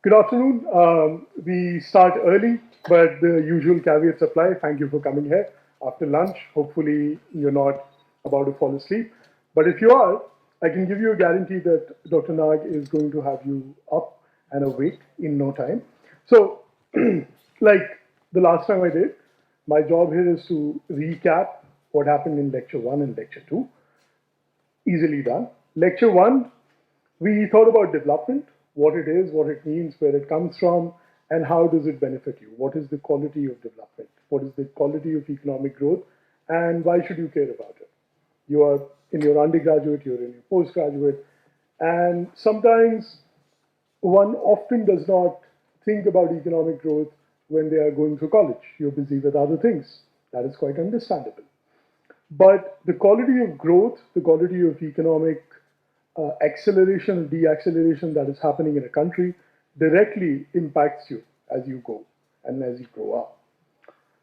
Good afternoon. We start early, but the usual caveats apply. Thank you for coming here after lunch. Hopefully, you're not about to fall asleep. But if you are, I can give you a guarantee that Dr. Nag is going to have you up and awake in no time. So, like the last time I did, my job here is to recap what happened in lecture one and lecture two. Easily done. Lecture one, we thought about development, what it is, what it means, where it comes from, and how does it benefit you? What is the quality of development? What is the quality of economic growth? And why should you care about it? You are in your undergraduate, you're in your postgraduate, and sometimes one often does not think about economic growth when they are going through college. You're busy with other things. That is quite understandable. But the quality of growth, the quality of economic acceleration and deacceleration that is happening in a country directly impacts you as you go and as you grow up.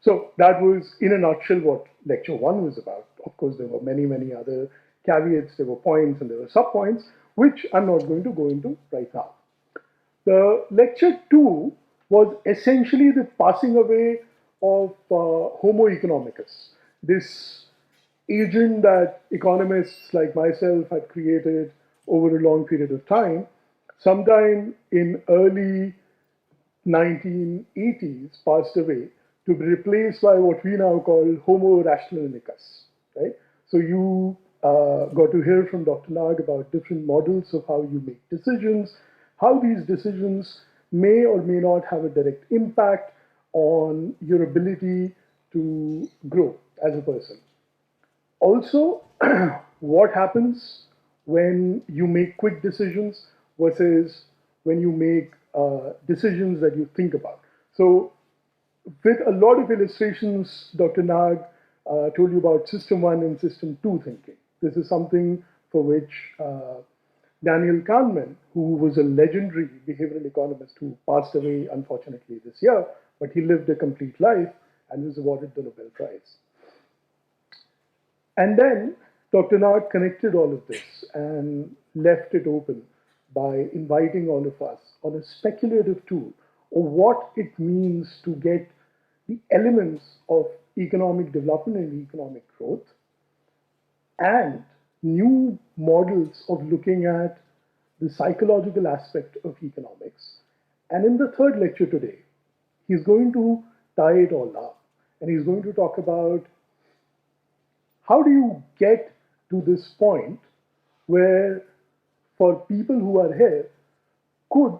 So that was, in a nutshell, what lecture one was about. Of course, there were many, many other caveats, there were points and there were sub-points, which I'm not going to go into right now. The lecture two was essentially the passing away of Homo economicus, this agent that economists like myself had created over a long period of time. Sometime in early 1980s, passed away to be replaced by what we now call Homo rationalicus, right? So you got to hear from Dr. Nag about different models of how you make decisions, how these decisions may or may not have a direct impact on your ability to grow as a person. Also, what happens when you make quick decisions versus when you make decisions that you think about. So with a lot of illustrations, Dr. Nag told you about system one and system two thinking. This is something for which Daniel Kahneman, who was a legendary behavioral economist who passed away unfortunately this year, but he lived a complete life and was awarded the Nobel Prize. And then Dr. Nag connected all of this and left it open by inviting all of us on a speculative tour of what it means to get the elements of economic development and economic growth and new models of looking at the psychological aspect of economics. And in the third lecture today, he's going to tie it all up and he's going to talk about how do you get to this point where, for people who are here, could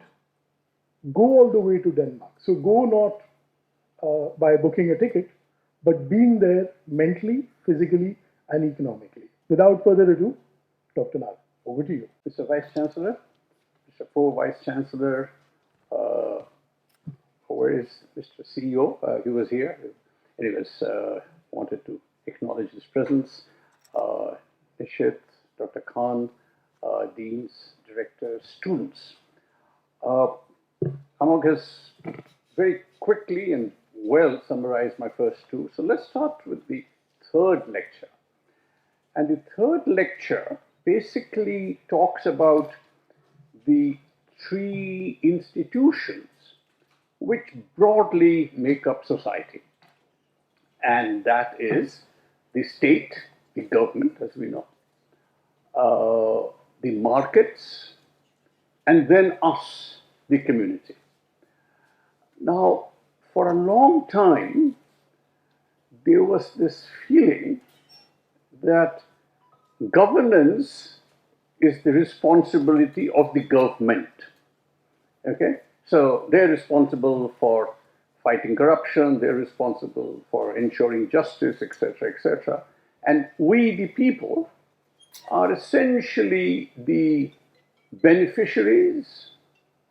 go all the way to Denmark. So go not by booking a ticket, but being there mentally, physically, and economically. Without further ado, Dr. Nag, over to you. Mr. Vice Chancellor, Mr. Pro Vice Chancellor, where is Mr. CEO? He was here. Anyways, wanted to acknowledge his presence. Nishit, Dr. Khan, deans, directors, students. Amogh has very quickly and well summarized my first two. So let's start with the third lecture. And the third lecture basically talks about the three institutions which broadly make up society. And that is the state, the government, as we know, the markets, and then us, the community. Now, for a long time, there was this feeling that governance is the responsibility of the government. Okay? So they're responsible for fighting corruption, they're responsible for ensuring justice, etc., etc. And we, the people, are essentially the beneficiaries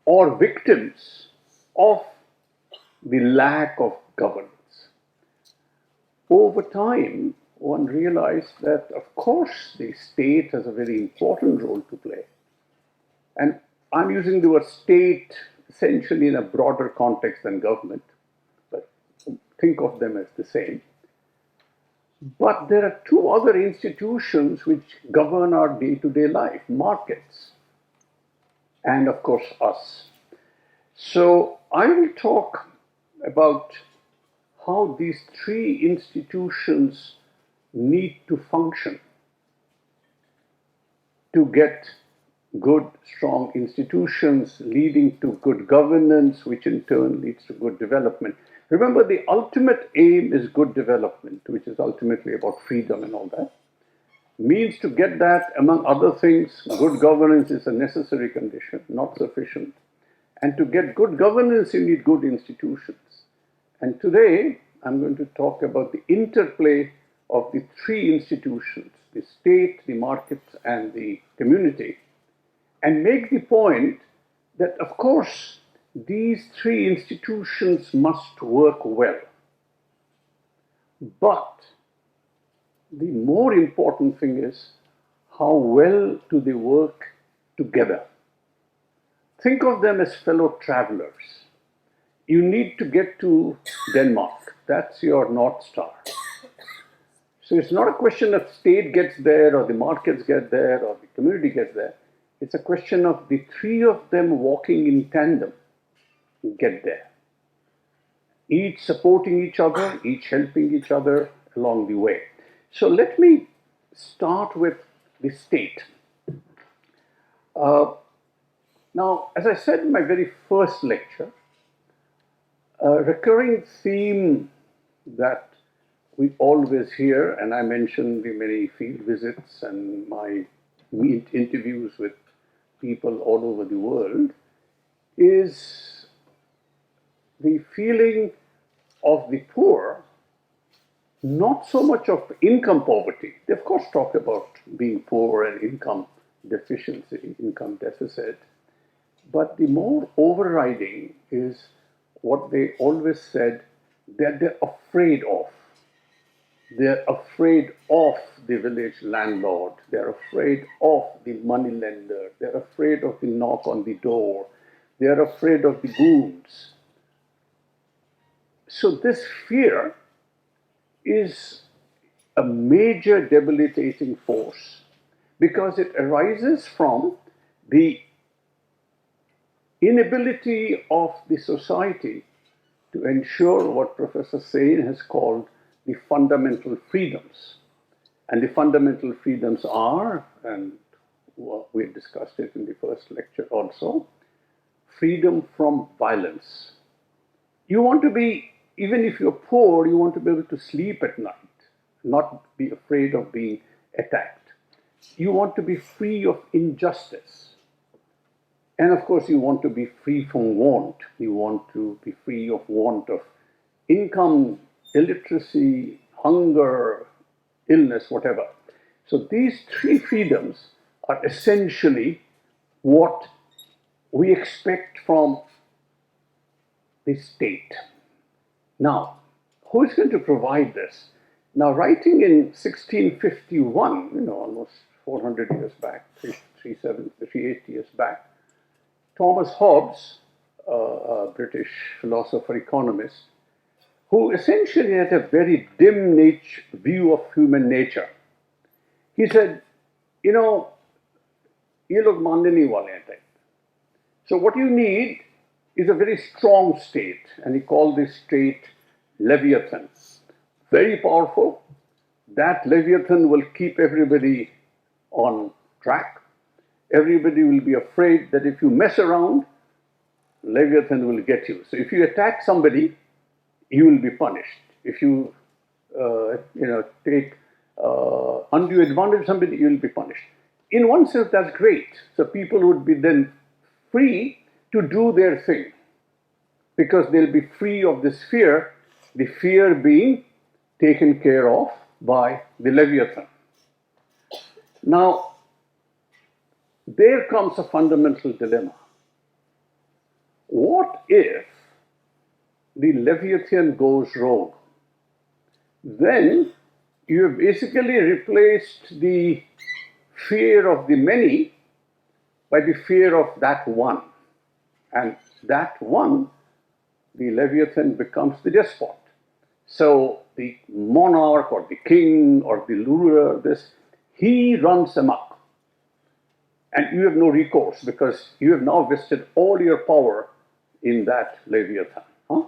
or victims of the lack of governance. Over time, one realized that, of course, the state has a very important role to play. And I'm using the word state essentially in a broader context than government, but think of them as the same. But there are two other institutions which govern our day-to-day life, markets, and of course us. So I will talk about how these three institutions need to function to get good, strong institutions leading to good governance, which in turn leads to good development. Remember, the ultimate aim is good development, which is ultimately about freedom and all that. Means to get that, among other things, good governance is a necessary condition, not sufficient. And to get good governance, you need good institutions. And today, I'm going to talk about the interplay of the three institutions, the state, the markets, and the community, and make the point that, of course, these three institutions must work well. But the more important thing is, how well do they work together? Think of them as fellow travelers. You need to get to Denmark. That's your North Star. So it's not a question of state gets there, or the markets get there, or the community gets there. It's a question of the three of them walking in tandem to get there. Each supporting each other, each helping each other along the way. So let me start with the state. Now, as I said in my very first lecture, a recurring theme that we always hear, and I mentioned the many field visits and my interviews with people all over the world, is the feeling of the poor, not so much of income poverty. They of course talk about being poor and income deficiency, income deficit, but the more overriding is what they always said, that they're afraid of. They're afraid of the village landlord. They're afraid of the money lender. They're afraid of the knock on the door. They're afraid of the goons. So this fear is a major debilitating force because it arises from the inability of the society to ensure what Professor Sain has called the fundamental freedoms. And the fundamental freedoms are, and we discussed it in the first lecture also, freedom from violence. You want to be, even if you're poor, you want to be able to sleep at night, not be afraid of being attacked. You want to be free of injustice. And of course, you want to be free from want. You want to be free of want of income, illiteracy, hunger, illness, whatever. So these three freedoms are essentially what we expect from the state. Now, who is going to provide this? Now, writing in 1651, almost 400 years back, 380 years back, Thomas Hobbes, a British philosopher, economist, who essentially had a very dim view of human nature. He said, ye log manne nahi wale hain type. So what you need is a very strong state, and he called this state Leviathan. Very powerful. That Leviathan will keep everybody on track. Everybody will be afraid that if you mess around, Leviathan will get you. So if you attack somebody, you will be punished. If you, take undue advantage of somebody, you will be punished. In one sense, that's great. So people would be then free to do their thing because they'll be free of this fear, the fear being taken care of by the Leviathan. Now, there comes a fundamental dilemma. What if the Leviathan goes rogue? Then you have basically replaced the fear of the many by the fear of that one. And that one, the Leviathan, becomes the despot. So the monarch or the king or the ruler, he runs amok. And you have no recourse because you have now vested all your power in that Leviathan. Huh?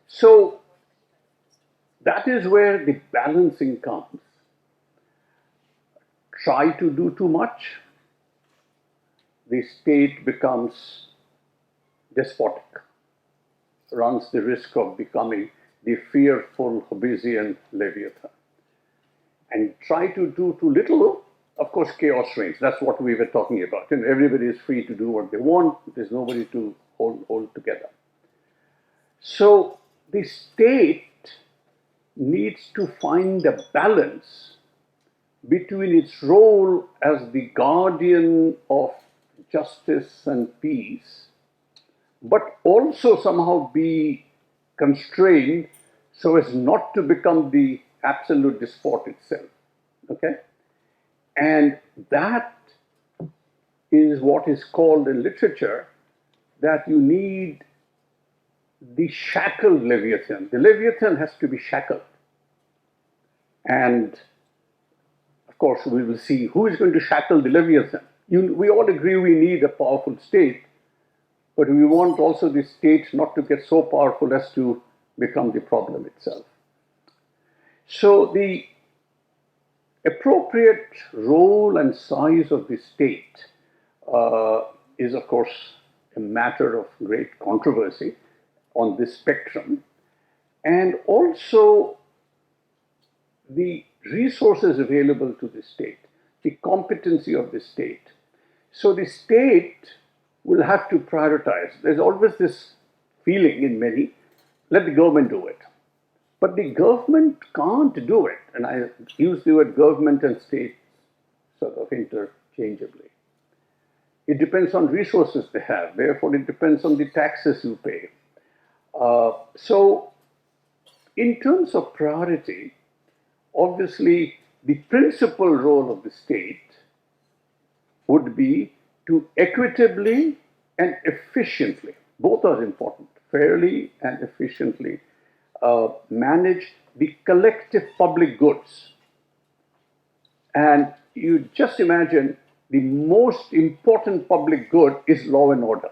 So that is where the balancing comes. Try to do too much, the state becomes despotic, runs the risk of becoming the fearful Hobbesian Leviathan. And try to do too little, of course, chaos reigns. That's what we were talking about. And everybody is free to do what they want. There's nobody to hold together. So the state needs to find a balance between its role as the guardian of justice and peace, but also somehow be constrained so as not to become the absolute despot itself. Okay? And that is what is called in literature that you need the shackled Leviathan. The Leviathan has to be shackled. And of course, we will see who is going to shackle the Leviathan. We all agree we need a powerful state, but we want also the state not to get so powerful as to become the problem itself. So the appropriate role and size of the state is, of course, a matter of great controversy on this spectrum, and also the resources available to the state, the competency of the state. So the state will have to prioritize. There's always this feeling in many, let the government do it. But the government can't do it. And I use the word government and state sort of interchangeably. It depends on resources they have. Therefore, it depends on the taxes you pay. So in terms of priority, obviously, the principal role of the state would be to equitably and efficiently, both are important, fairly and efficiently, manage the collective public goods. And you just imagine the most important public good is law and order,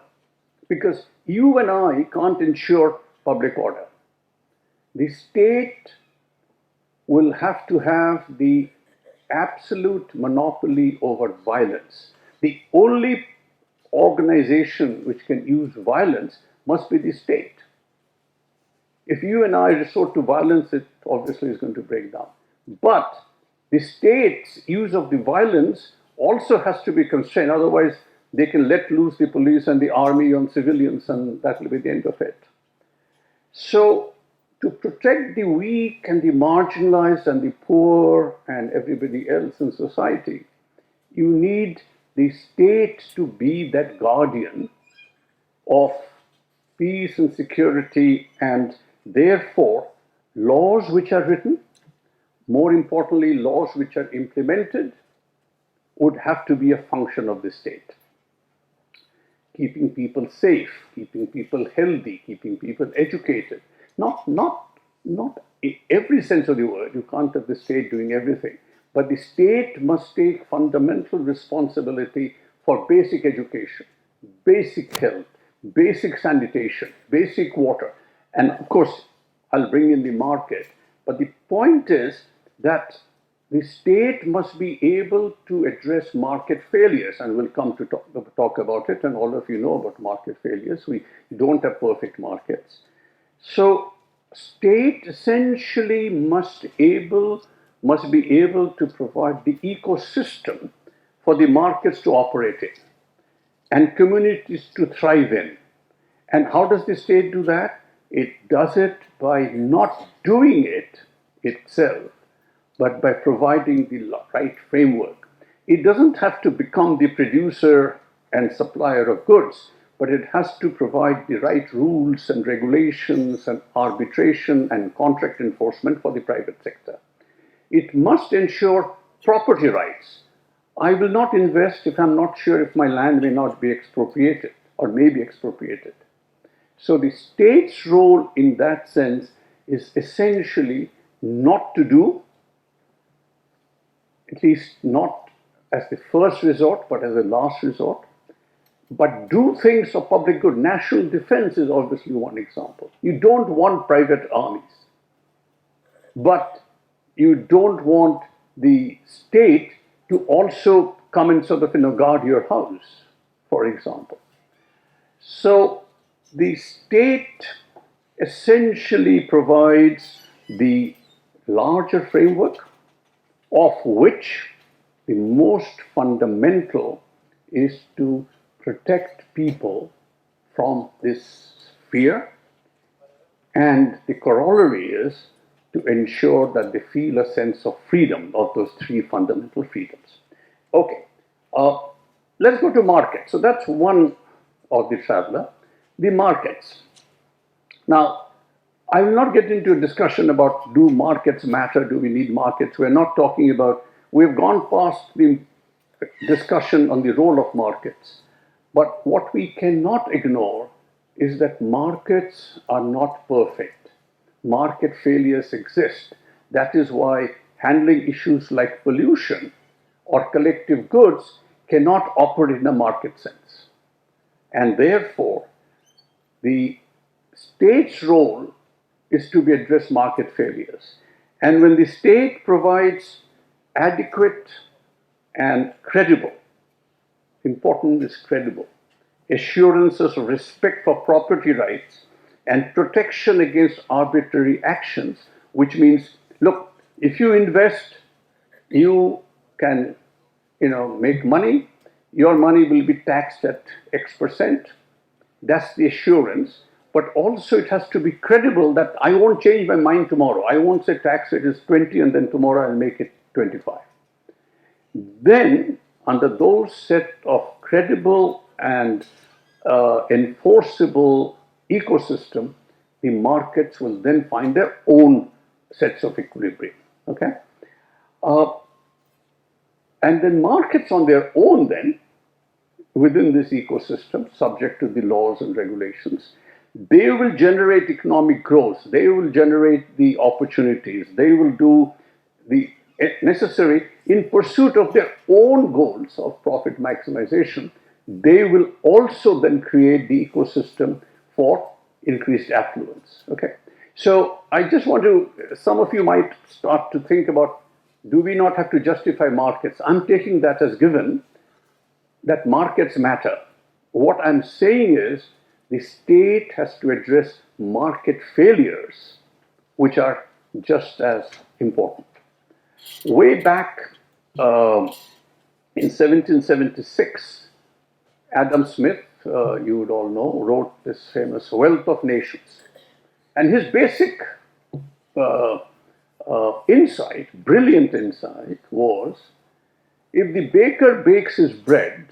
because you and I can't ensure public order. The state will have to have the absolute monopoly over violence. The only organization which can use violence must be the state. If you and I resort to violence, it obviously is going to break down. But the state's use of the violence also has to be constrained. Otherwise, they can let loose the police and the army on civilians, and that will be the end of it. So, to protect the weak and the marginalized and the poor and everybody else in society, you need the state to be that guardian of peace and security, and therefore laws which are written, more importantly laws which are implemented, would have to be a function of the state. Keeping people safe, keeping people healthy, keeping people educated. Not in every sense of the word. You can't have the state doing everything. But the state must take fundamental responsibility for basic education, basic health, basic sanitation, basic water. And of course, I'll bring in the market. But the point is that the state must be able to address market failures. And we'll come to talk about it. And all of you know about market failures. We don't have perfect markets. So state essentially must be able to provide the ecosystem for the markets to operate in and communities to thrive in. And how does the state do that? It does it by not doing it itself, but by providing the right framework. It doesn't have to become the producer and supplier of goods, but it has to provide the right rules and regulations and arbitration and contract enforcement for the private sector. It must ensure property rights. I will not invest if I'm not sure if my land may not be expropriated or may be expropriated. So the state's role in that sense is essentially not to do, at least not as the first resort, but as a last resort, but do things of public good. National defense is obviously one example. You don't want private armies, but you don't want the state to also come and sort of, guard your house, for example. So the state essentially provides the larger framework, of which the most fundamental is to protect people from this fear, and the corollary is to ensure that they feel a sense of freedom, of those three fundamental freedoms. Okay, let's go to markets. So that's one of the traveler, the markets. Now, I will not get into a discussion about do markets matter, do we need markets. We're not talking about, we've gone past the discussion on the role of markets. But what we cannot ignore is that markets are not perfect. Market failures exist. That is why handling issues like pollution or collective goods cannot operate in a market sense. And therefore, the state's role is to be address market failures. And when the state provides adequate and credible, important is credible, assurances of respect for property rights and protection against arbitrary actions, which means, look, if you invest, you can, make money, your money will be taxed at X%. That's the assurance. But also it has to be credible that I won't change my mind tomorrow. I won't say tax rate is 20 and then tomorrow I'll make it 25. Then, under those set of credible and enforceable ecosystem, the markets will then find their own sets of equilibrium. Okay? And then markets on their own then, within this ecosystem, subject to the laws and regulations, they will generate economic growth, they will generate the opportunities, they will do the necessary in pursuit of their own goals of profit maximization. They will also then create the ecosystem for increased affluence. Okay, so I just want to, some of you might start to think about, do we not have to justify markets? I'm taking that as given that markets matter. What I'm saying is the state has to address market failures, which are just as important. Way back in 1776, Adam Smith, you would all know, wrote this famous Wealth of Nations. And his basic insight, brilliant insight, was if the baker bakes his bread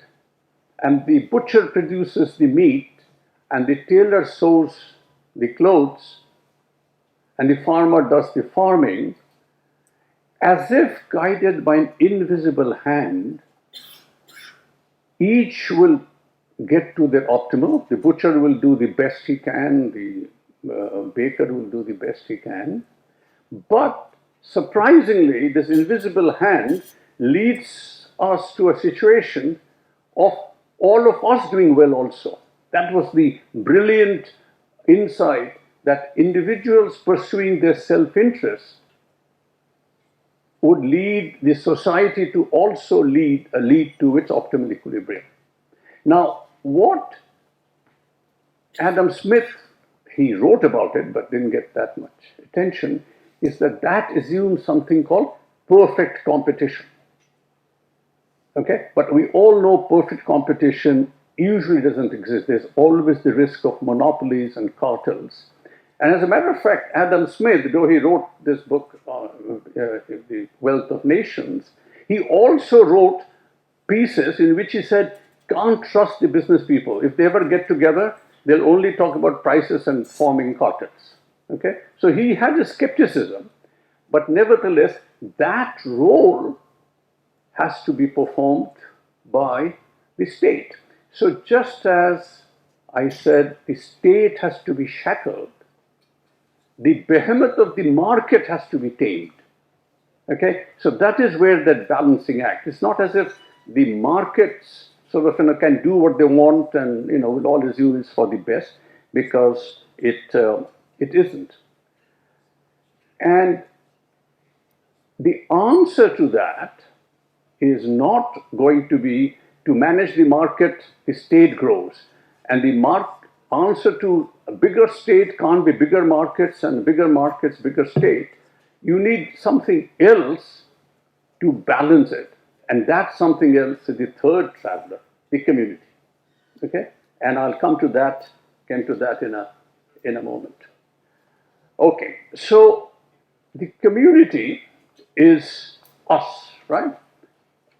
and the butcher produces the meat and the tailor sews the clothes and the farmer does the farming, as if guided by an invisible hand, each will get to their optimal. The butcher will do the best he can, the baker will do the best he can. But surprisingly, this invisible hand leads us to a situation of all of us doing well also. That was the brilliant insight, that individuals pursuing their self-interest would lead the society to also lead to its optimal equilibrium. Now, what Adam Smith, he wrote about it but didn't get that much attention, is that assumes something called perfect competition. Okay, but we all know perfect competition usually doesn't exist. There's always the risk of monopolies and cartels. And as a matter of fact, Adam Smith, though he wrote this book, The Wealth of Nations, he also wrote pieces in which he said, can't trust the business people. If they ever get together, they'll only talk about prices and forming cartels. Okay? So he had a skepticism, but nevertheless, that role has to be performed by the state. So just as I said, the state has to be shackled, the behemoth of the market has to be tamed. Okay? So that is where that balancing act. It's not as if the markets sort of can do what they want, and will all assume it's for the best, because it isn't. And the answer to that is not going to be to manage the market, the state grows. And the answer to a bigger state can't be bigger markets, and bigger markets, bigger state. You need something else to balance it. And that something else is the third traveler, the community. Okay? And I'll come to that in a moment. Okay, so the community is us, right?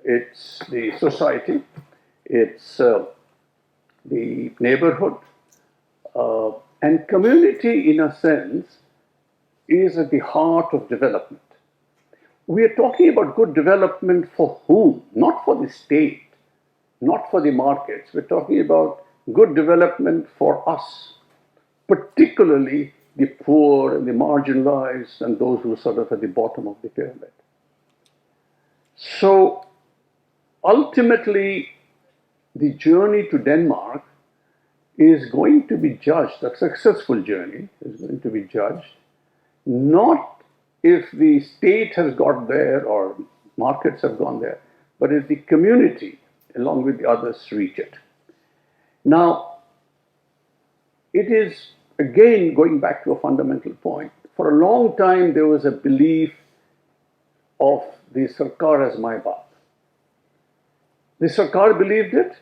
It's the society, it's the neighborhood, and community, in a sense, is at the heart of development. We are talking about good development for whom? Not for the state, not for the markets. We're talking about good development for us, particularly the poor and the marginalized and those who are sort of at the bottom of the pyramid. So ultimately, the journey to Denmark is going to be judged, a successful journey is going to be judged, not if the state has got there or markets have gone there, but if the community, along with the others, reach it. Now, it is, again, going back to a fundamental point. For a long time, there was a belief of the Sarkar as my baap. The Sarkar believed it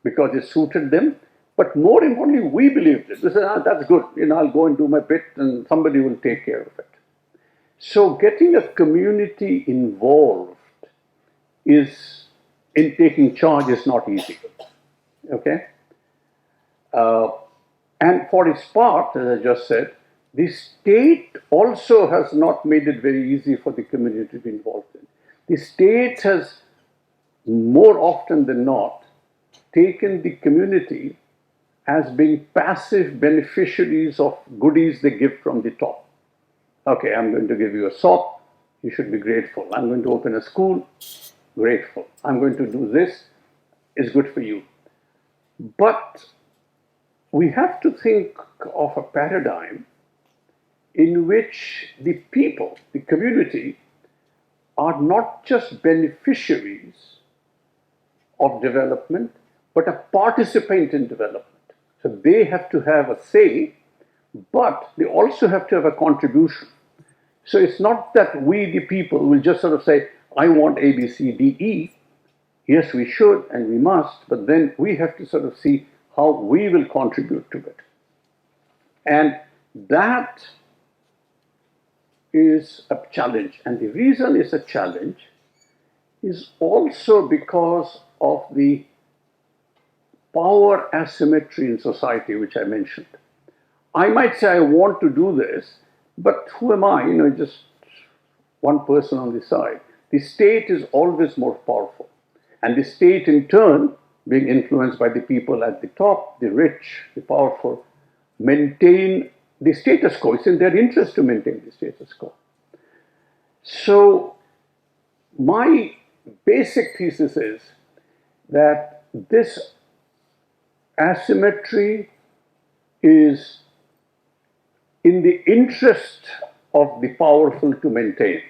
because it suited them, but more importantly, we believed it. We said, that's good, I'll go and do my bit and somebody will take care of it. So getting a community involved in taking charge is not easy, okay? And for its part, as I just said, the state also has not made it very easy for the community to be involved in. The state has, more often than not, taken the community as being passive beneficiaries of goodies they give from the top. Okay, I'm going to give you a SOP, you should be grateful. I'm going to open a school, grateful. I'm going to do this, it's good for you. But we have to think of a paradigm in which the people, the community, are not just beneficiaries of development, but a participant in development. So they have to have a say, but they also have to have a contribution. So it's not that we, the people, will just sort of say, I want A, B, C, D, E. Yes, we should and we must, but then we have to sort of see how we will contribute to it. And that is a challenge. And the reason it's a challenge is also because of the power asymmetry in society, which I mentioned. I might say I want to do this, but who am I? Just one person on the side. The state is always more powerful. And the state, in turn, being influenced by the people at the top, the rich, the powerful, maintain the status quo. It's in their interest to maintain the status quo. So my basic thesis is that this asymmetry is in the interest of the powerful to maintain.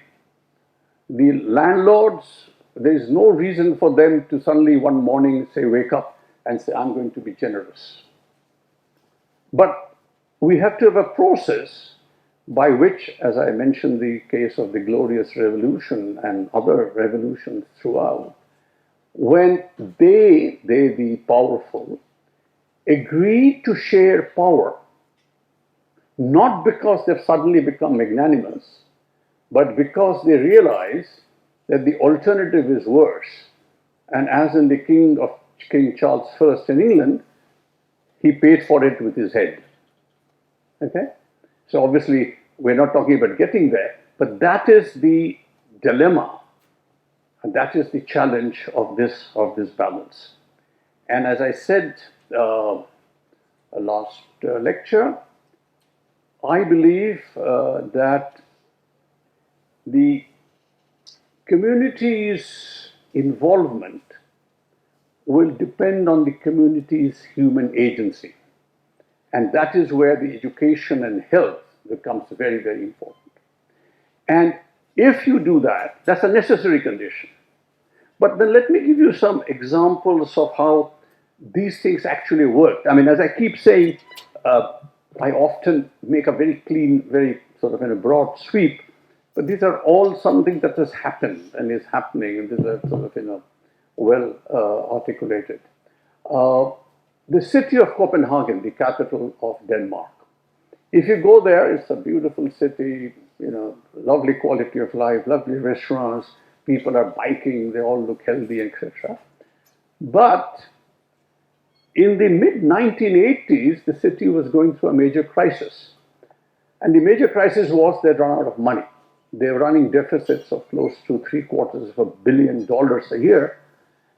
The landlords, there is no reason for them to suddenly one morning say, wake up and say, I'm going to be generous. But we have to have a process by which, as I mentioned the case of the Glorious Revolution and other revolutions throughout, when they the powerful, agree to share power, not because they've suddenly become magnanimous, but because they realize that the alternative is worse. And as in the King Charles I in England, he paid for it with his head. Okay? So obviously, we're not talking about getting there, but that is the dilemma, and that is the challenge of this balance. And as I said last lecture, I believe that the community's involvement will depend on the community's human agency. And that is where the education and health becomes very, very important. And if you do that, that's a necessary condition. But then let me give you some examples of how these things actually work. I mean, as I keep saying, I often make a very clean, very sort of in a broad sweep, but these are all something that has happened and is happening, and these are sort of, well articulated. The city of Copenhagen, the capital of Denmark. If you go there, it's a beautiful city, lovely quality of life, lovely restaurants, people are biking, they all look healthy, etc. But in the mid-1980s, the city was going through a major crisis. And the major crisis was they'd run out of money. They were running deficits of close to $750 million a year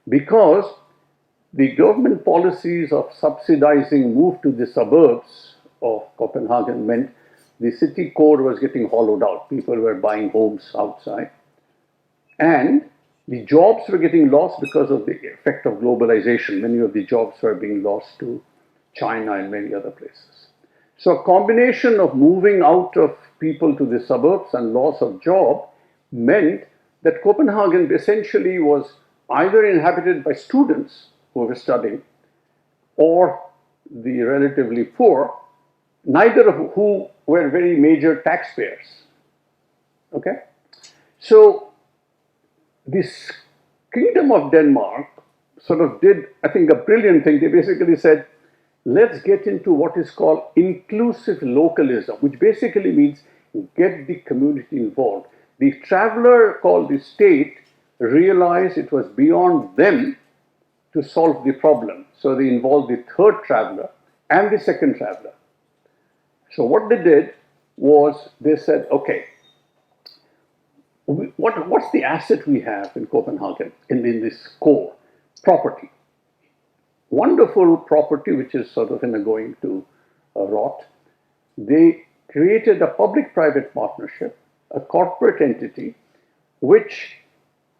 because the government policies of subsidizing move to the suburbs of Copenhagen meant the city core was getting hollowed out. People were buying homes outside. And the jobs were getting lost because of the effect of globalization. Many of the jobs were being lost to China and many other places. So a combination of moving out of people to the suburbs and loss of job meant that Copenhagen essentially was either inhabited by students who were studying or the relatively poor, neither of who were very major taxpayers. Okay? So this Kingdom of Denmark sort of did, I think, a brilliant thing. They basically said, let's get into what is called inclusive localism, which basically means get the community involved. The traveler called the state realized it was beyond them to solve the problem. So they involved the third traveler and the second traveler. So what they did was they said, okay, what's the asset we have in Copenhagen, in this core? Property. Wonderful property, which is sort of going to rot. They created a public-private partnership, a corporate entity, which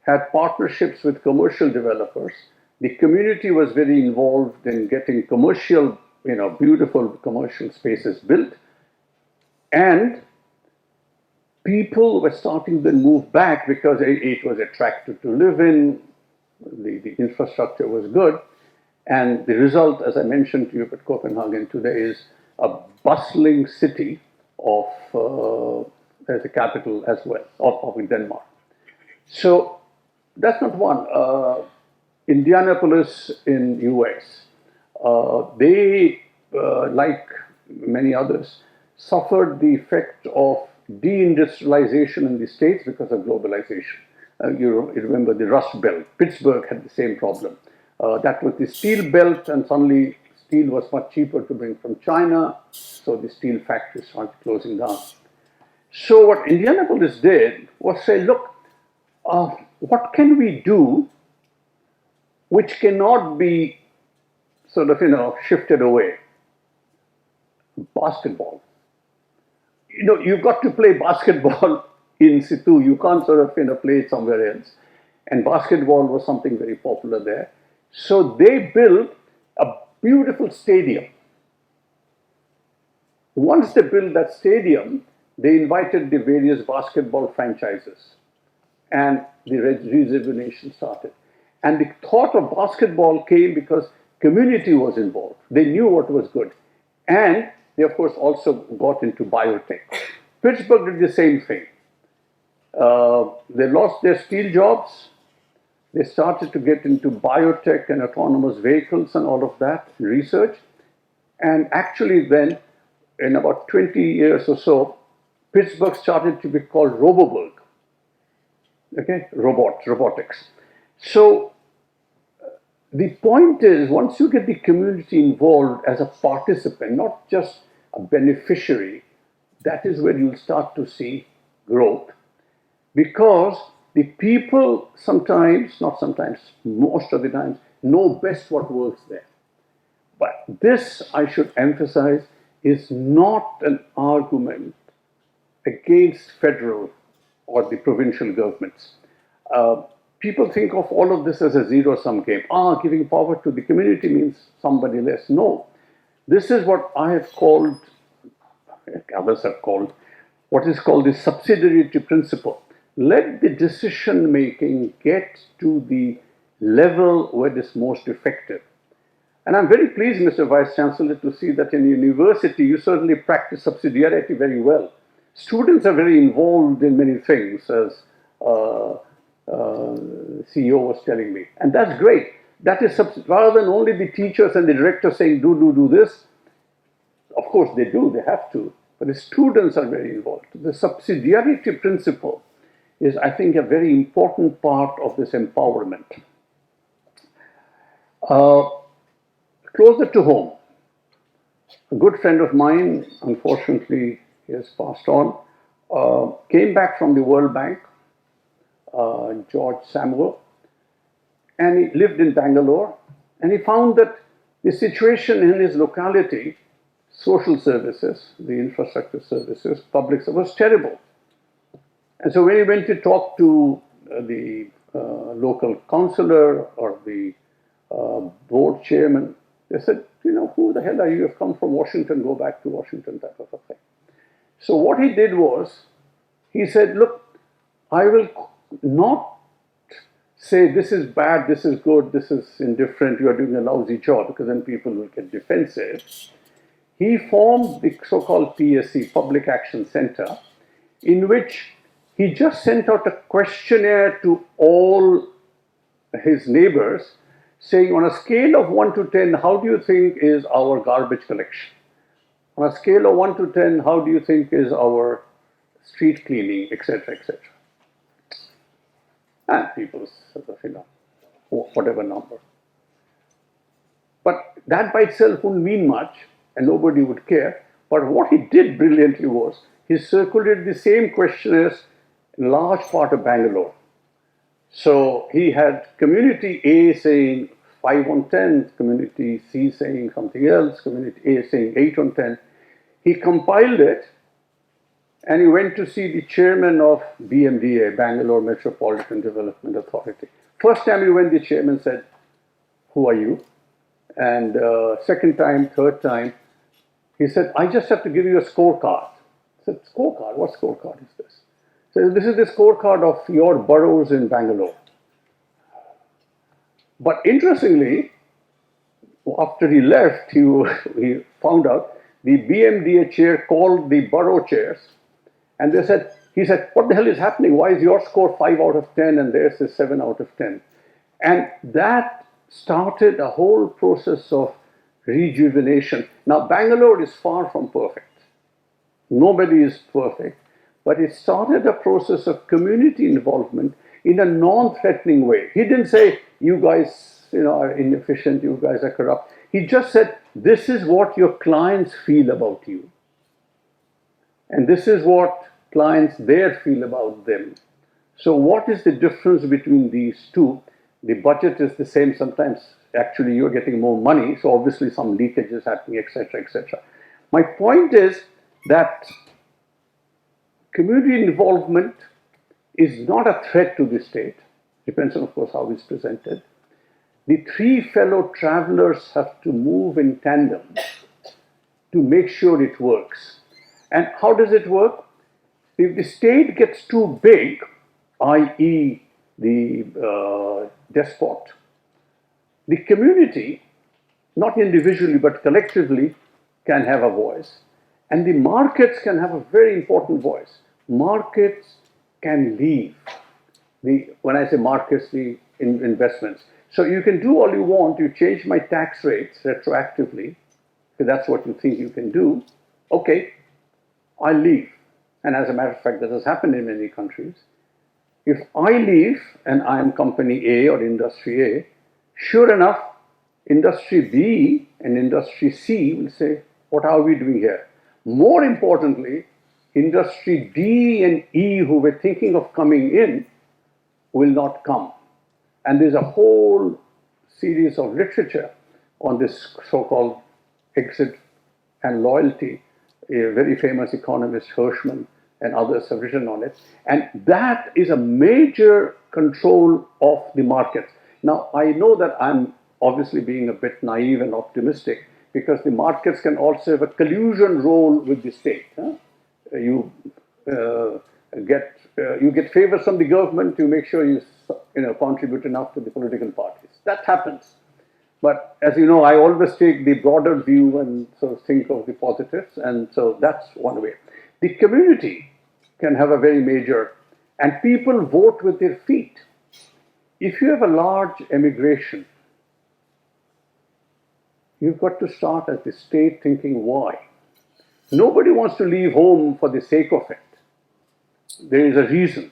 had partnerships with commercial developers. The community was very involved in getting commercial, beautiful commercial spaces built. And people were starting to move back because it was attractive to live in, the infrastructure was good, and the result, as I mentioned to you, that Copenhagen today is a bustling city as a capital as well, of Denmark. So that's not one. Indianapolis in US, they, like many others, suffered the effect of deindustrialization in the States because of globalization. You remember the Rust Belt. Pittsburgh had the same problem. That was the steel belt, and suddenly steel was much cheaper to bring from China, so the steel factories started closing down. So what Indianapolis did was say, look, what can we do which cannot be sort of, shifted away? Basketball. You've got to play basketball in situ. You can't sort of, play it somewhere else. And basketball was something very popular there. So they built a beautiful stadium. Once they built that stadium, they invited the various basketball franchises. And the rejuvenation started. And the thought of basketball came because community was involved. They knew what was good. And they, of course, also got into biotech. Pittsburgh did the same thing. They lost their steel jobs. They started to get into biotech and autonomous vehicles and all of that, research. And actually then, in about 20 years or so, Pittsburgh started to be called Roboburg. Okay, robotics. So the point is, once you get the community involved as a participant, not just a beneficiary, that is where you'll start to see growth. Because the people sometimes, not sometimes, most of the times, know best what works there. But this, I should emphasize, is not an argument against federal or the provincial governments. people think of all of this as a zero-sum game. Giving power to the community means somebody less. No. This is what I have called, others have called, what is called the subsidiarity principle. Let the decision making get to the level where it is most effective. And I'm very pleased, Mr. Vice Chancellor, to see that in university you certainly practice subsidiarity very well. Students are very involved in many things, as CEO was telling me. And that's great. That is, rather than only the teachers and the director saying, do this. Of course they do, they have to. But the students are very involved. The subsidiarity principle is, I think, a very important part of this empowerment. Closer to home, a good friend of mine, unfortunately, he has passed on, came back from the World Bank, George Samuel, and he lived in Bangalore, and he found that the situation in his locality, social services, the infrastructure services, public service, was terrible. And so when he went to talk to the local councillor or the board chairman, they said, who the hell are you? You've come from Washington, go back to Washington, type of a thing. So what he did was, he said, look, I will not say this is bad, this is good, this is indifferent, you are doing a lousy job, because then people will get defensive. He formed the so-called PSC, Public Action Center, in which he just sent out a questionnaire to all his neighbors, saying on a scale of 1 to 10, how do you think is our garbage collection? On a scale of 1 to 10, how do you think is our street cleaning, etc., etc.? And people sort of, whatever number. But that by itself wouldn't mean much, and nobody would care. But what he did brilliantly was, he circulated the same questionnaires in a large part of Bangalore. So he had community A saying 5 on 10, community C saying something else, community A saying 8 on 10. He compiled it, and he went to see the chairman of BMDA, Bangalore Metropolitan Development Authority. First time he went, the chairman said, who are you? And second time, third time, he said, I just have to give you a scorecard. I said, scorecard? What scorecard is this? So this is the scorecard of your boroughs in Bangalore. But interestingly, after he left, he found out the BMDA chair called the borough chairs, and he said, what the hell is happening? Why is your score 5 out of 10 and theirs is 7 out of 10? And that started a whole process of rejuvenation. Now, Bangalore is far from perfect. Nobody is perfect. But it started a process of community involvement in a non-threatening way. He didn't say, you guys are inefficient, you guys are corrupt. He just said, this is what your clients feel about you. And this is what clients there feel about them. So what is the difference between these two? The budget is the same. Sometimes actually you're getting more money, so obviously some leakage is happening, etc., etc. My point is that community involvement is not a threat to the state. Depends on, of course, how it's presented. The three fellow travelers have to move in tandem to make sure it works. And how does it work? If the state gets too big, i.e. the despot, the community, not individually but collectively, can have a voice. And the markets can have a very important voice. Markets can leave. When I say markets, the investments. So you can do all you want. You change my tax rates retroactively, because that's what you think you can do. Okay, I'll leave. And as a matter of fact, that has happened in many countries. If I leave and I am company A or industry A, sure enough, industry B and industry C will say, what are we doing here? More importantly, industry D and E who were thinking of coming in will not come. And there's a whole series of literature on this so-called exit and loyalty. A very famous economist, Hirschman, and others have written on it. And that is a major control of the markets. Now, I know that I'm obviously being a bit naive and optimistic because the markets can also have a collusion role with the state. Huh? You get favors from the government to make sure you contribute enough to the political parties. That happens. But as you know, I always take the broader view and sort of think of the positives, and so that's one way. The community can have a very major, and people vote with their feet. If you have a large emigration, you've got to start at the state thinking why. Nobody wants to leave home for the sake of it. There is a reason.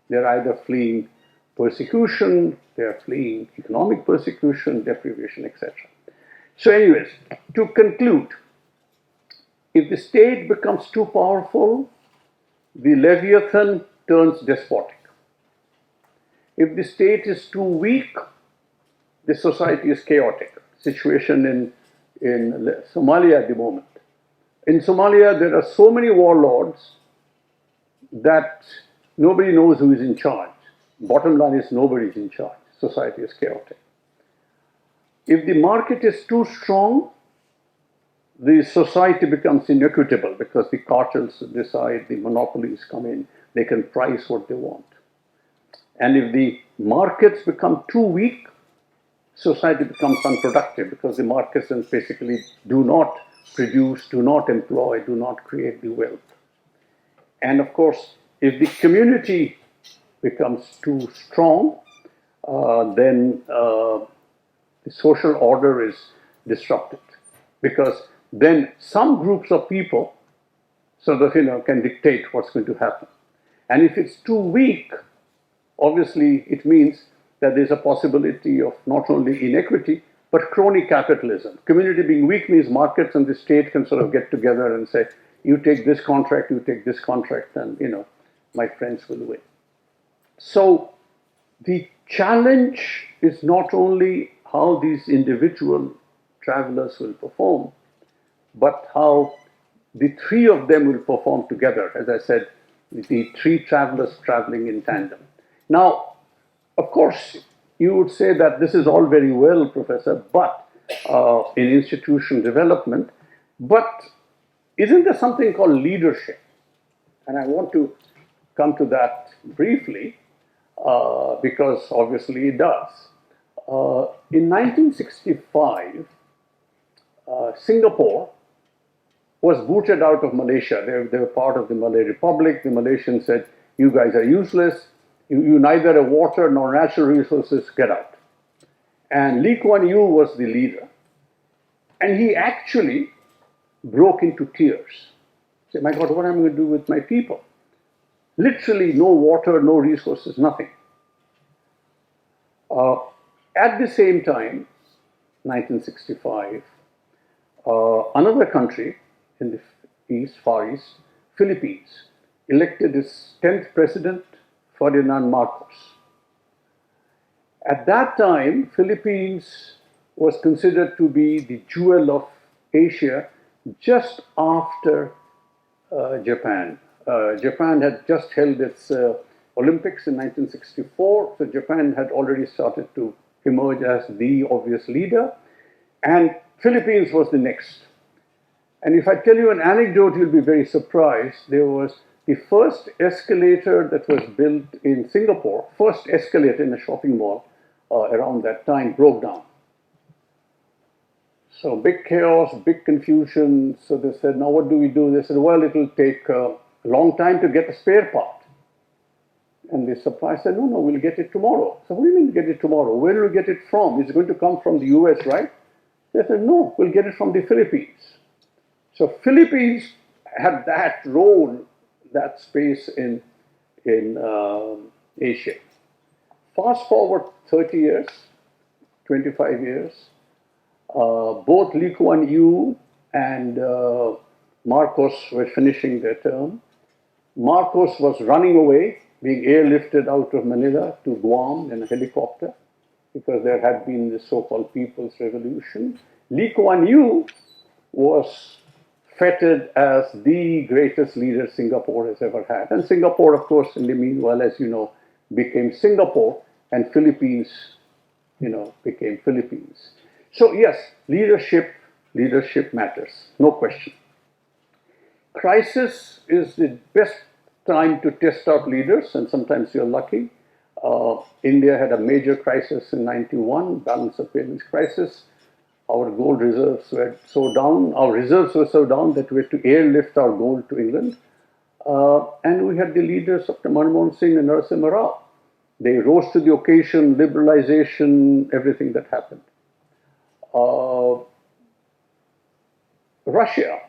They're either fleeing persecution, they're fleeing economic persecution, deprivation, etc. So anyways, to conclude, if the state becomes too powerful, the Leviathan turns despotic. If the state is too weak, the society is chaotic. Situation in Somalia at the moment. In Somalia, there are so many warlords that nobody knows who is in charge. Bottom line is nobody is in charge. Society is chaotic. If the market is too strong, the society becomes inequitable because the cartels decide, the monopolies come in, they can price what they want. And if the markets become too weak, society becomes unproductive because the markets then basically do not produce, do not employ, do not create the wealth. And of course, if the community becomes too strong, then the social order is disrupted because then some groups of people sort of can dictate what's going to happen. And if it's too weak, obviously it means that there's a possibility of not only inequity, but crony capitalism. Community being weak means markets and the state can sort of get together and say, you take this contract, you take this contract, and my friends will win. So the challenge is not only how these individual travelers will perform, but how the three of them will perform together. As I said, the three travelers traveling in tandem. Now, of course, you would say that this is all very well, Professor, but in institution development, but isn't there something called leadership? And I want to come to that briefly because obviously it does. In 1965, Singapore was booted out of Malaysia. They were part of the Malay Republic. The Malaysians said, you guys are useless. You neither have water nor natural resources, get out. And Lee Kuan Yew was the leader. And he actually broke into tears. He said, my God, what am I going to do with my people? Literally no water, no resources, nothing. At the same time, 1965, another country in the East, Far East, Philippines, elected its 10th president, Ferdinand Marcos. At that time, Philippines was considered to be the jewel of Asia just after Japan. Japan had just held its Olympics in 1964, so Japan had already started to emerge as the obvious leader, and Philippines was the next. And if I tell you an anecdote, you'll be very surprised. There was the first escalator that was built in Singapore, first escalator in a shopping mall around that time, broke down. So big chaos, big confusion. So they said, now what do we do? They said, well, it'll take a long time to get a spare part. And the supplier said, no, we'll get it tomorrow. So what do you mean get it tomorrow? Where will we get it from? It's going to come from the US, right? They said, no, we'll get it from the Philippines. So Philippines had that role, that space in Asia. Fast forward 30 years, 25 years, both Lee Kuan Yew and Marcos were finishing their term. Marcos was running away, being airlifted out of Manila to Guam in a helicopter because there had been the so-called People's Revolution. Lee Kuan Yew was feted as the greatest leader Singapore has ever had. And Singapore, of course, in the meanwhile, as you know, became Singapore, and Philippines, became Philippines. So yes, leadership matters, no question. Crisis is the best time to test out leaders, and sometimes you're lucky. India had a major crisis in 91, balance of payments crisis. Our gold reserves were so down, our reserves were so down that we had to airlift our gold to England. And we had the leaders of Manmohan Singh and Narasimha Rao. They rose to the occasion, liberalization, everything that happened. Russia,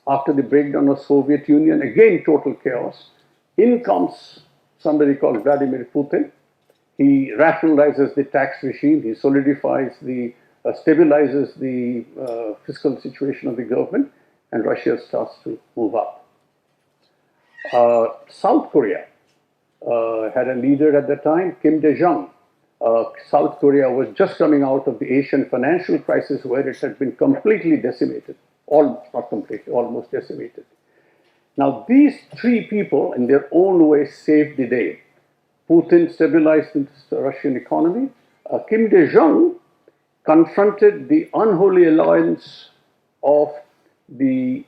after the breakdown of Soviet Union, again total chaos. In comes somebody called Vladimir Putin. He rationalizes the tax regime. He solidifies stabilizes the fiscal situation of the government, and Russia starts to move up. South Korea had a leader at the time, Kim Dae-jung. South Korea was just coming out of the Asian financial crisis where it had been completely decimated. Not completely, almost decimated. Now, these three people, in their own way, saved the day. Putin stabilized the Russian economy. Kim Dae-jung confronted the unholy alliance of the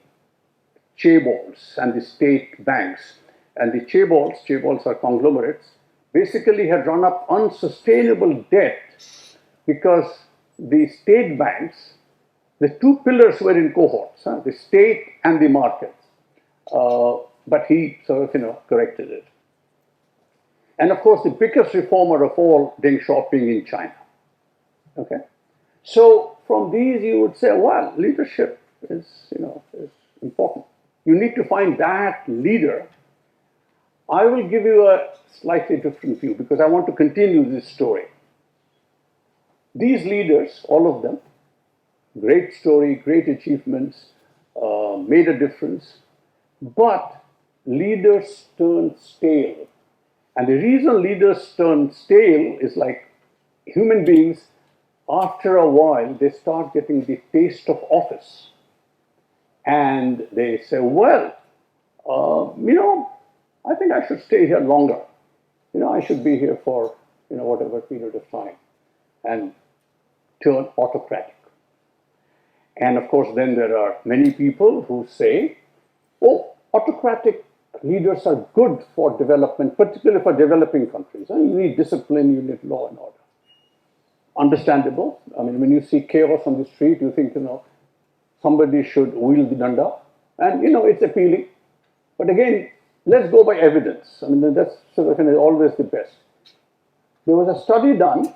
chaebols and the state banks. And the chaebols are conglomerates, basically had run up unsustainable debt because the state banks, the two pillars were in cohorts, the state and the markets. But he sort of, corrected it. And of course, the biggest reformer of all, Deng Xiaoping in China. Okay? So from these, you would say, well, leadership is important. You need to find that leader. I will give you a slightly different view because I want to continue this story. These leaders, all of them, great story, great achievements, made a difference, but leaders turn stale. And the reason leaders turn stale is like human beings, after a while, they start getting the taste of office. And they say, well, I think I should stay here longer. I should be here for, whatever period of time, and turn autocratic. And of course, then there are many people who say, oh, autocratic leaders are good for development, particularly for developing countries. You need discipline, you need law and order. Understandable. I mean, when you see chaos on the street, you think, somebody should wield the danda. And, it's appealing. But again, let's go by evidence. I mean, that's sort of always the best. There was a study done,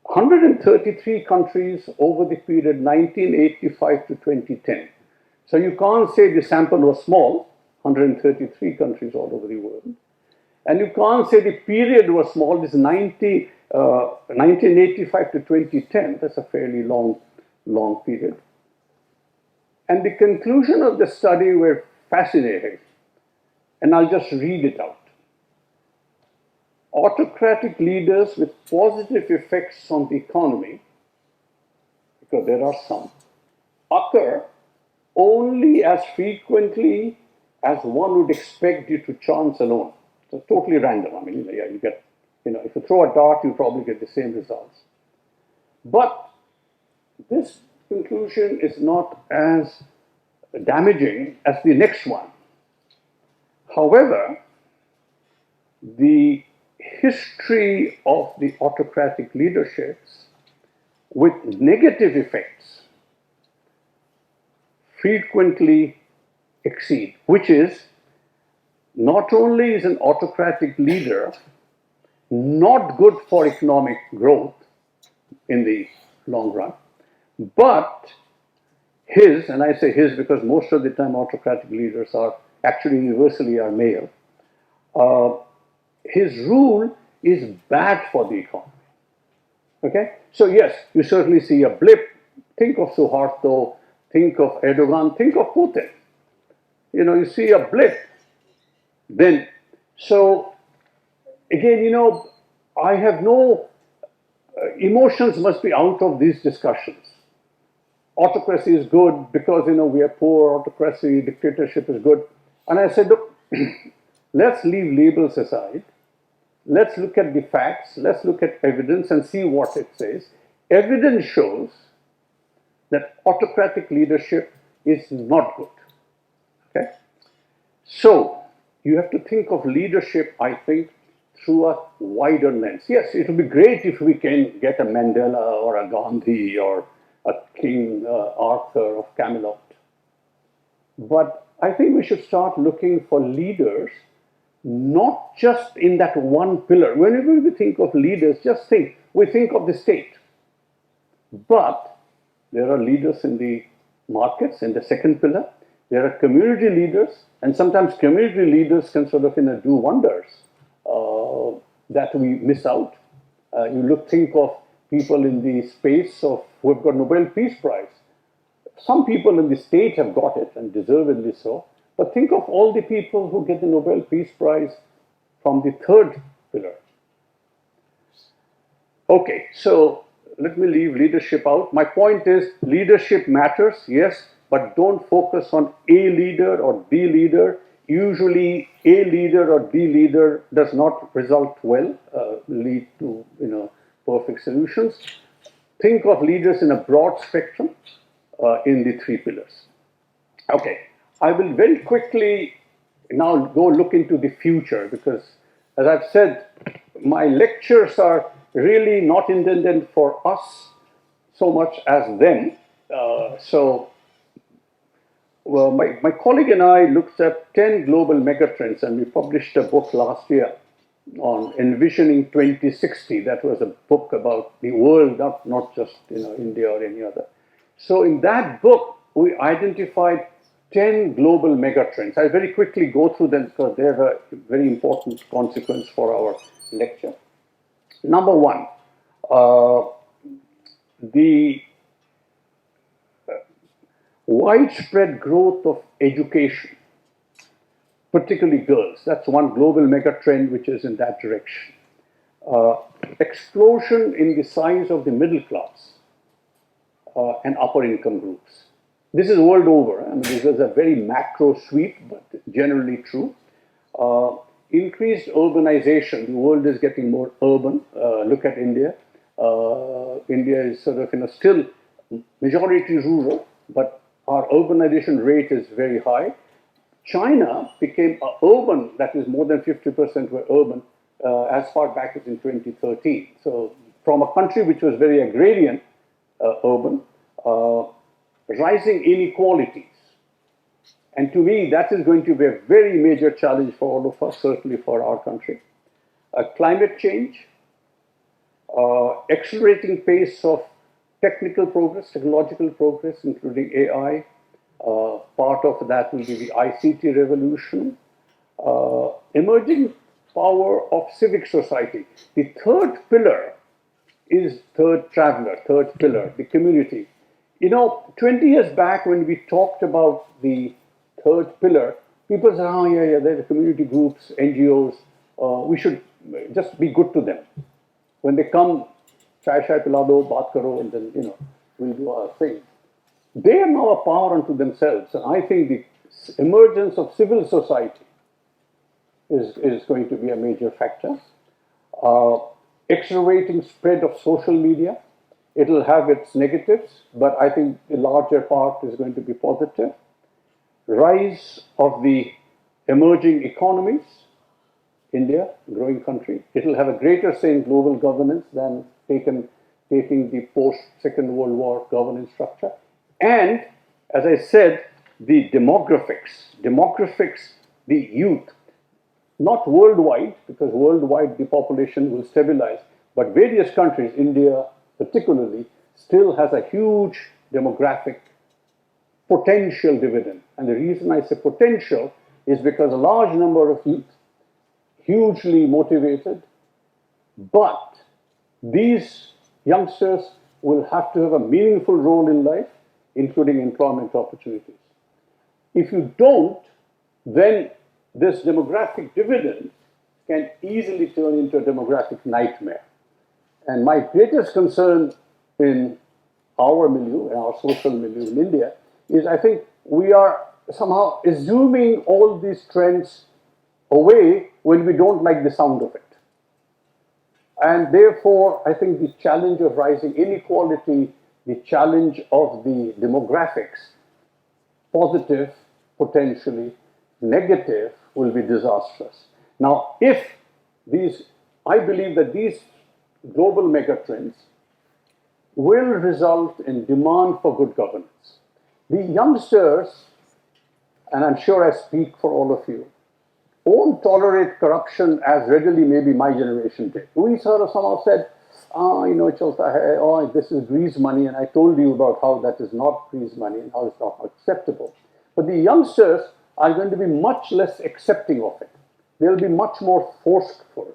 133 countries over the period 1985 to 2010. So you can't say the sample was small, 133 countries all over the world. And you can't say the period was small, this 1985 to 2010, that's a fairly long period. And the conclusion of the study were fascinating. And I'll just read it out. Autocratic leaders with positive effects on the economy, because there are some, occur only as frequently as one would expect due to chance alone. So totally random. I mean, you get, if you throw a dart, you probably get the same results. But this conclusion is not as damaging as the next one. However, the history of the autocratic leaderships with negative effects frequently exceed, which is not only is an autocratic leader not good for economic growth in the long run, but his, and I say his because most of the time autocratic leaders are actually universally are male, his rule is bad for the economy. Okay? So yes, you certainly see a blip. Think of Suharto, think of Erdogan, think of Putin. You see a blip. Then, so again, I have no emotions must be out of these discussions. Autocracy is good because, we are poor, autocracy, dictatorship is good. And I said, look, let's leave labels aside. let's look at the facts, let's look at evidence and see what it says. Evidence shows that autocratic leadership is not good. Okay? So, you have to think of leadership, I think, through a wider lens. Yes, it would be great if we can get a Mandela or a Gandhi or a King Arthur of Camelot. But I think we should start looking for leaders not just in that one pillar. Whenever we think of leaders, we think of the state. But there are leaders in the markets, in the second pillar. There are community leaders, and sometimes community leaders can sort of do wonders that we miss out. Think of people in the space of who have got Nobel Peace Prize. Some people in the state have got it, and deservedly so. But think of all the people who get the Nobel Peace Prize from the third pillar. Okay, so let me leave leadership out. My point is leadership matters, yes, but don't focus on a leader or the leader. Usually a leader or the leader does not lead to perfect solutions. Think of leaders in a broad spectrum in the three pillars. Okay, I will very quickly now go look into the future because, as I've said, my lectures are really not intended for us so much as them. My colleague and I looked at 10 global megatrends, and we published a book last year on Envisioning 2060. That was a book about the world, not just India or any other. So in that book, we identified 10 global megatrends. I'll very quickly go through them because they're a very important consequence for our lecture. Number one, the widespread growth of education, particularly girls. That's one global megatrend which is in that direction. Explosion in the size of the middle class and upper income groups. This is world over. I mean, this is a very macro sweep, but generally true. Increased urbanization. The world is getting more urban. Look at India. India is sort of still majority rural, but our urbanization rate is very high. China became urban, that is more than 50% were urban as far back as in 2013. So from a country which was very agrarian, urban, rising inequalities. And to me, that is going to be a very major challenge for all of us, certainly for our country. Climate change, accelerating pace of technical progress, technological progress, including AI. Part of that will be the ICT revolution. Emerging power of civic society. The third pillar is third pillar, the community. 20 years back when we talked about the third pillar, people said, oh, yeah, there's community groups, NGOs, we should just be good to them. When they come, chai pila do, baat karo, and then, we'll do our thing. They are now a power unto themselves. And I think the emergence of civil society is going to be a major factor. Accelerating spread of social media. It'll have its negatives, but I think the larger part is going to be positive. Rise of the emerging economies. India, growing country. It'll have a greater say in global governance than taking the post-Second World War governance structure. And, as I said, the demographics, the youth, not worldwide, because worldwide the population will stabilize, but various countries, India particularly, still has a huge demographic potential dividend. And the reason I say potential is because a large number of youth, hugely motivated, but these youngsters will have to have a meaningful role in life, including employment opportunities. If you don't, then this demographic dividend can easily turn into a demographic nightmare. And my greatest concern in our milieu, in our social milieu in India, is I think we are somehow assuming all these trends away when we don't like the sound of it. And therefore, I think the challenge of rising inequality, the challenge of the demographics, positive, potentially, negative, will be disastrous. Now, if these, I believe that these global megatrends will result in demand for good governance. The youngsters, and I'm sure I speak for all of you, won't tolerate corruption as readily maybe my generation did. We sort of somehow said, this is grease money, and I told you about how that is not grease money and how it's not acceptable. But the youngsters are going to be much less accepting of it. They'll be much more forceful.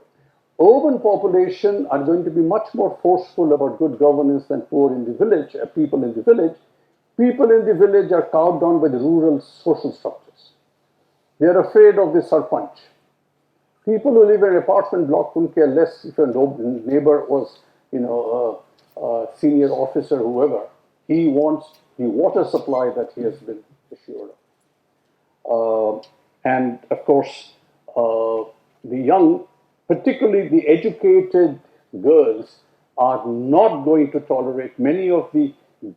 Urban population are going to be much more forceful about good governance than poor in the village, people in the village. People in the village are cowed down by the rural social structures. They are afraid of the sarpanch. People who live in an apartment block couldn't care less if a neighbor was, a senior officer, whoever. He wants the water supply that he has been assured of. And of course, the young, particularly the educated girls, are not going to tolerate many of the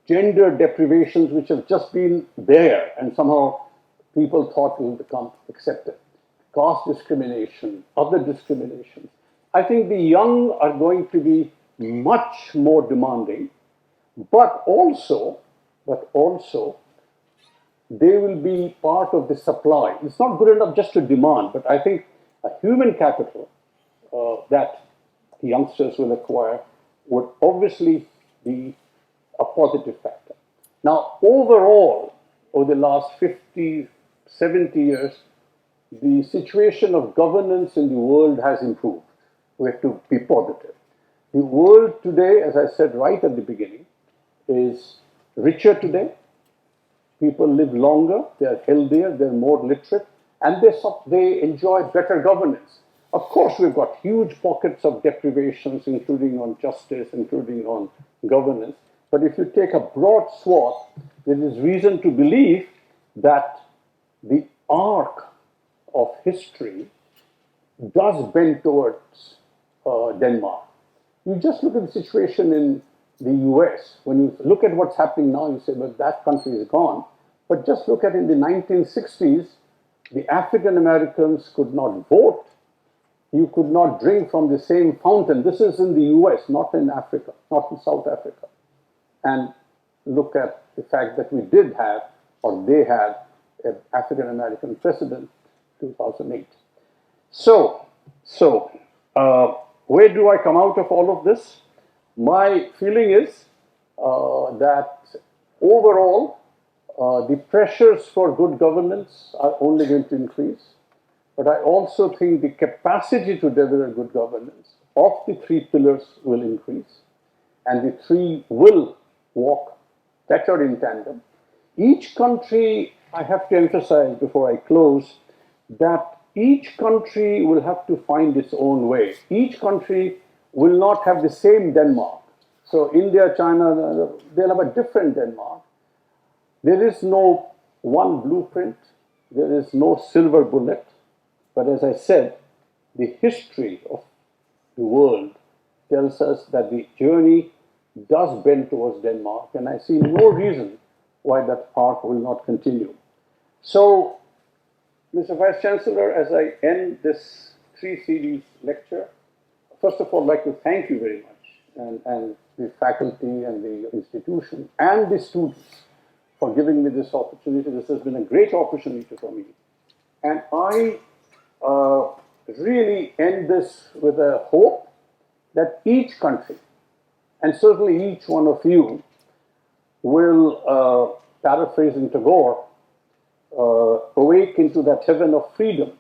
gender deprivations which have just been there and somehow people thought will become accepted. Caste discrimination, other discriminations. I think the young are going to be much more demanding, but also they will be part of the supply. It's not good enough just to demand, but I think a human capital that the youngsters will acquire would obviously be a positive factor. Now, overall, over the last 50, 70 years, the situation of governance in the world has improved. We have to be positive. The world today, as I said right at the beginning, is richer today. People live longer, they're healthier, they're more literate, and they enjoy better governance. Of course, we've got huge pockets of deprivations, including on justice, including on governance. But if you take a broad swath, there is reason to believe that the arc of history does bend towards Denmark. You just look at the situation in the US. When you look at what's happening now, you say, well, that country is gone. But just look at in the 1960s, the African Americans could not vote. You could not drink from the same fountain. This is in the US, not in Africa, not in South Africa. And look at the fact that we did have, or they had, an African American president in 2008. So, where do I come out of all of this? My feeling is that overall, the pressures for good governance are only going to increase. But I also think the capacity to deliver good governance of the three pillars will increase. And the three will walk better in tandem. Each country, I have to emphasize before I close, that each country will have to find its own way. Each country will not have the same Denmark. So India, China, they'll have a different Denmark. There is no one blueprint. There is no silver bullet. But as I said, the history of the world tells us that the journey does bend towards Denmark, and I see no reason why that path will not continue. So, Mr. Vice Chancellor, as I end this 3-series lecture, first of all, I'd like to thank you very much, and the faculty and the institution and the students for giving me this opportunity. This has been a great opportunity for me. And I really end this with a hope that each country, and certainly each one of you, will, paraphrasing Tagore, awake into that heaven of freedom